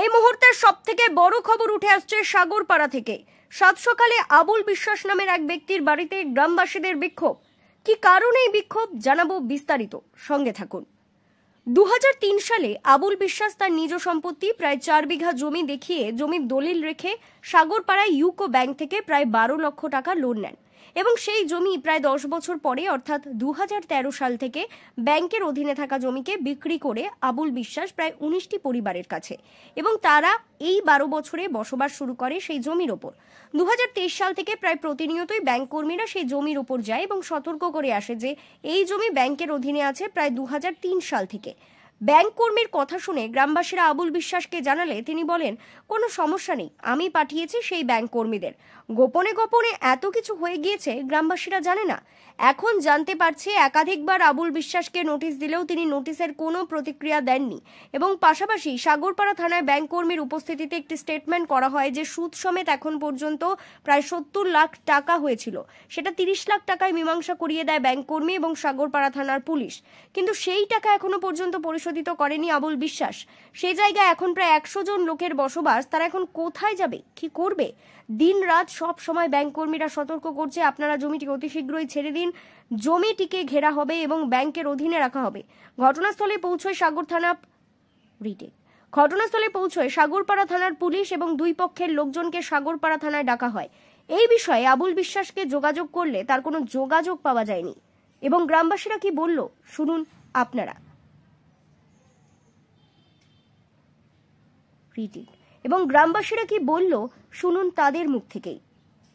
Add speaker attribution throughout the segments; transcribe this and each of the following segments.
Speaker 1: এই মুহূর্তের সবথেকে বড় খবর উঠে আসছে সাগরপাড়া থেকে। সাত সকালে আবুল বিশ্বাস নামের এক ব্যক্তির বাড়িতে গ্রামবাসীদের বিক্ষোভ। কি কারণে এই বিক্ষোভ জানাবো বিস্তারিত, সঙ্গে থাকুন। 2003 সালে আবুল বিশ্বাস তার নিজ সম্পত্তি প্রায় 4 বিঘা জমি দেখিয়ে জমির দলিল রেখে সাগরপাড়ায় ইউকো ব্যাংক থেকে প্রায় 12 লক্ষ টাকা লোন নেন এবং সেই জমি প্রায় 10 বছর পরে অর্থাৎ 2013 সাল থেকে ব্যাংকের অধীনে থাকা জমিকে বিক্রি করে আবুল বিশ্বাস প্রায় 19টি পরিবারের কাছে এবং তারা এই 12 বছরে বসবাস শুরু করে সেই জমির ওপর। 2023 সাল থেকে প্রায় প্রতিনিয়তই ব্যাংক কর্মীরা সেই জমির ওপর যায় এবং সতর্ক করে আসে যে এই জমি ব্যাংকের অধীনে আছে প্রায় 2003 সাল থেকে। ব্যাংক কর্মীর কথা শুনে গ্রামবাসীরা আবুল বিশ্বাসকে জানালে তিনি বলেন, কোনো সমস্যা নেই, আমি পাঠিয়েছি সেই ব্যাংক কর্মীদের। গোপনে গোপনে এত কিছু হয়ে গিয়েছে গ্রামবাসীরা জানে না। এখন জানতে পারছে একাধিকবার আবুল বিশ্বাসকে নোটিশ দিলেও তিনি নোটিশের কোনো প্রতিক্রিয়া দেননি এবং পাশাপাশি সাগরপাড়া থানায় ব্যাংক কর্মীর উপস্থিতিতে একটি স্টেটমেন্ট করা হয় যে সুদ সমেত এখন পর্যন্ত প্রায় 70 লাখ টাকা হয়েছিল, সেটা 30 লাখ টাকায় মীমাংসা করিয়ে দেয় ব্যাংক কর্মী এবং সাগরপাড়া থানার পুলিশ। কিন্তু সেই টাকা এখনো পর্যন্ত পরিশোধিত করেনি আবুল বিশ্বাস। সেই জায়গায় এখন প্রায় 100 জন লোকের বসবাস, তারা এখন কোথায় যাবে, কি করবে? দিন রাত সব সময় ব্যাংক কর্মীরা সতর্ক করছে, আপনারা জমিটি অতি শীঘ্রই ছেড়ে দিন, জমিটিকে ঘেরা হবে এবং ব্যাংকের অধীনে রাখা হবে। ঘটনাস্থলে পৌঁছয় সাগরপাড়া থানার পুলিশ এবং দুই পক্ষের লোকজনকে সাগরপাড়া থানায় ডাকা হয়। এই বিষয়ে আবুল বিশ্বাসকে যোগাযোগ করলে তার কোনো যোগাযোগ পাওয়া যায়নি এবং গ্রামবাসীরা কি বলল শুনুন আপনারা। গ্রামবাসীরা কি বলল শুনুন তাদের মুখ থেকেই।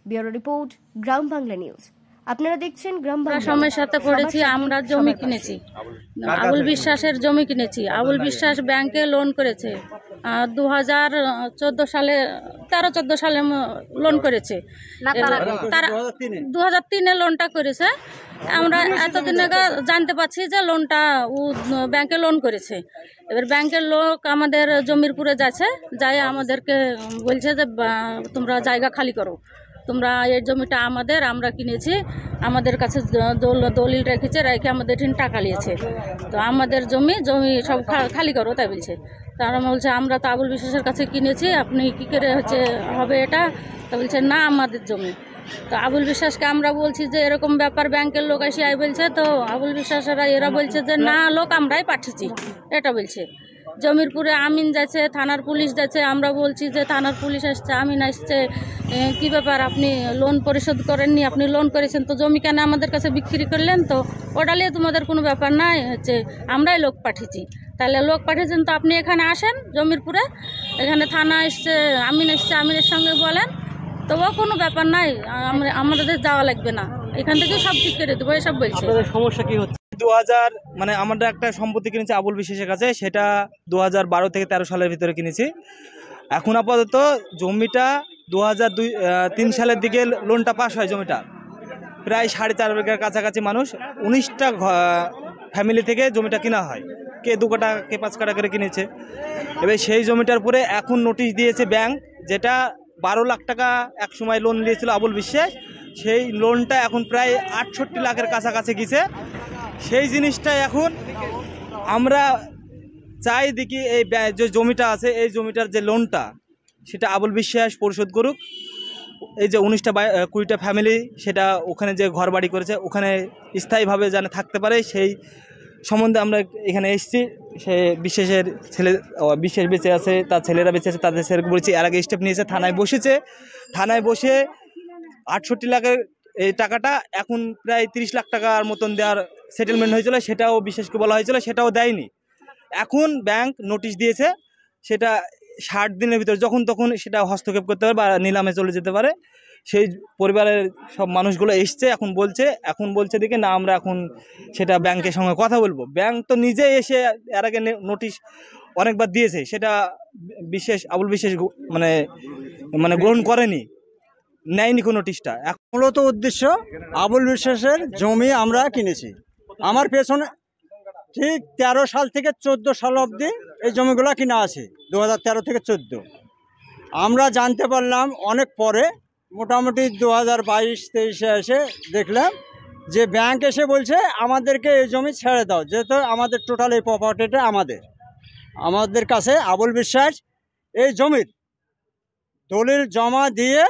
Speaker 1: ব্যুরো রিপোর্ট, গ্রাম বাংলা নিউজ। আপনারা দেখছেন গ্রাম বাংলা।
Speaker 2: সময়ের সাথে পড়েছি, আমরা জমি কিনেছি, আবুল বিশ্বাসের জমি কিনেছি। আবুল বিশ্বাস ব্যাংকে লোন করেছে 2014 সালে 13-14 সালে লোন করেছে। তারা 2003-এ লোনটা করেছে। আমরা এতদিন আগে জানতে পারছি যে লোনটা ও ব্যাংকে লোন করেছে। এবার ব্যাংকের লোক আমাদের জমির পুরে যাচ্ছে, যাই আমাদেরকে বলছে যে তোমরা জায়গা খালি করো, তোমরা এই জমিটা আমাদের, আমরা কিনেছি, আমাদের কাছে দলিল রেখেছে, রেখে আমাদের ঠিক টাকা নিয়েছে, তো আমাদের জমি সব খালি করো তাই বলছে। তারা বলছে আমরা তো আবুল বিশ্বাসের কাছে কিনেছি, আপনি কী করে হবে এটা? তা বলছে না আমাদের জমি। তো আবুল বিশ্বাসকে আমরা বলছি যে এরকম ব্যাপার, ব্যাংকের লোক এসে বলছে, তো আবুল বিশ্বাসেরা এরা বলছে যে না, লোক আমরাই পাঠিয়েছি, এটা বলছে। জমির পুরে আমিন যাচ্ছে, থানার পুলিশ যাচ্ছে, আমরা বলছি যে থানার পুলিশ আসছে, আমিন আসছে, কি ব্যাপার, আপনি লোন পরিশোধ করেননি, আপনি লোন করেছেন তো জমি কেন আমাদের কাছে বিক্রি করলেন? তো ওটা নিয়ে তোমাদের কোনো ব্যাপার নাই, আমরাই লোক পাঠিয়েছি। তাহলে লোক পাঠিয়েছেন তো আপনি এখানে আসেন জমির পুরে, এখানে থানা এসছে, আমিন এসছে, আমিনের সঙ্গে বলেন, তো ও কোনো ব্যাপার নাই, আমাদের যাওয়া লাগবে না, এখান থেকে সব ঠিক করে দেবো, এসব বলছে।
Speaker 3: সমস্যা কি হচ্ছে? 2000 মানে আমরা একটা সম্পত্তি কিনেছি আবুল বিশ্বাসের কাছে, সেটা 2012 থেকে 13 সালের ভিতরে কিনেছি। এখন আপাতত জমিটা 2003 সালের দিকে লোনটা পাস হয়। জমিটা প্রায় 4.5 বিঘার কাছাকাছি মানুষ, 19টা ফ্যামিলি থেকে জমিটা কেনা হয়, কে 2 কাটা কে 5 কাটা করে কিনেছে। এবার সেই জমিটার পরে এখন নোটিশ দিয়েছে ব্যাংক, যেটা 12 লাখ টাকা এক সময় লোন দিয়েছিল আবুল বিশ্বাস, সেই লোনটা এখন প্রায় 68 লাখের কাছাকাছি গেছে। সেই জিনিসটা এখন আমরা চাই দেখি এই যে জমিটা আছে, এই জমিটার যে লোনটা সেটা আবুল বিশ্বাস পরিশোধ করুক। এই যে 19-20টা ফ্যামিলি সেটা ওখানে যে ঘর বাড়ি করেছে ওখানে স্থায়ীভাবে যেন থাকতে পারে, সেই সম্বন্ধে আমরা এখানে এসেছি। সে বিশ্বাসের ছেলে, বিশ্বাস বেঁচে আছে, তার ছেলেরা বেঁচে আছে, তাদের ছেলেকে বলেছি, এর আগে স্টেপ নিয়েছে, থানায় বসেছে। থানায় বসে 68 লাখের এই টাকাটা এখন প্রায় 30 লাখ টাকার মতন দেওয়ার সেটেলমেন্ট হয়েছিল, সেটাও বিশ্বাসকে বলা হয়েছিল, সেটাও দেয়নি। এখন ব্যাংক নোটিশ দিয়েছে, সেটা 60 দিনের ভিতরে যখন তখন সেটা হস্তক্ষেপ করতে পারে বা নিলামে চলে যেতে পারে। সেই পরিবারের সব মানুষগুলো এসছে, এখন বলছে দেখে না, আমরা এখন সেটা ব্যাংকের সঙ্গে কথা বলবো। ব্যাংক তো নিজে এসে এর আগে নোটিশ অনেকবার দিয়েছে, সেটা আবুল বিশ্বাস মানে গ্রহণ করেনি, নেয়নি কোনো নোটিশটা।
Speaker 4: মূলত উদ্দেশ্য আবুল বিশ্বাসের জমি আমরা কিনেছি। আমার পেছনে ঠিক 13 সাল থেকে 14 সাল অবধি এই জমিগুলো কিনা আছে, 2013 থেকে 14। আমরা জানতে পারলাম অনেক পরে, মোটামুটি 2022-23-এ এসে দেখলাম যে ব্যাংক এসে বলছে আমাদেরকে এই জমি ছেড়ে দাও, যেহেতু আমাদের টোটাল এই প্রপার্টিটা আমাদের কাছে আবুল বিশ্বাস এই জমির দলিল জমা দিয়ে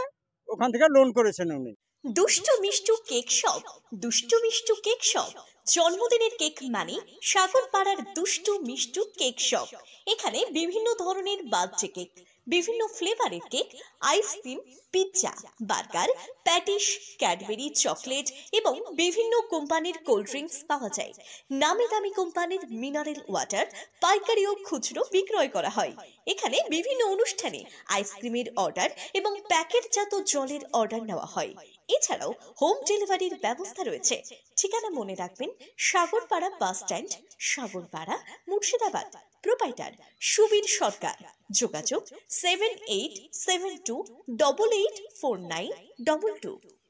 Speaker 4: ওখান থেকে লোন করেছেন উনি।
Speaker 5: দুষ্টু মিষ্টু কেক শপ, দুষ্টু মিষ্টু কেক শপ জন্মদিনের কেক মানে সাগরপাড়ার দুষ্টু মিষ্টু কেক শপ। এখানে বিভিন্ন ধরনের বার্থডে কেক, বিভিন্ন ফ্লেভারের cake, ice cream, pizza, burger, patties, Cadbury, chocolate এবং বিভিন্ন কোম্পানির কোল্ড ড্রিঙ্কস পাওয়া যায়। নামি দামি কোম্পানির মিনারেল ওয়াটার পাইকারি ও খুচরো বিক্রয় করা হয়। এখানে বিভিন্ন অনুষ্ঠানে আইসক্রিমের অর্ডার এবং প্যাকেটজাত জলের অর্ডার নেওয়া হয়। এছাড়াও হোম ডেলিভারির ব্যবস্থা রয়েছে। ঠিকানা মনে রাখবেন, Sagarpara bus stand, Sagarpara, Murshidabad. Proprietor Subir Sarkar. যোগাযোগ 7872884922।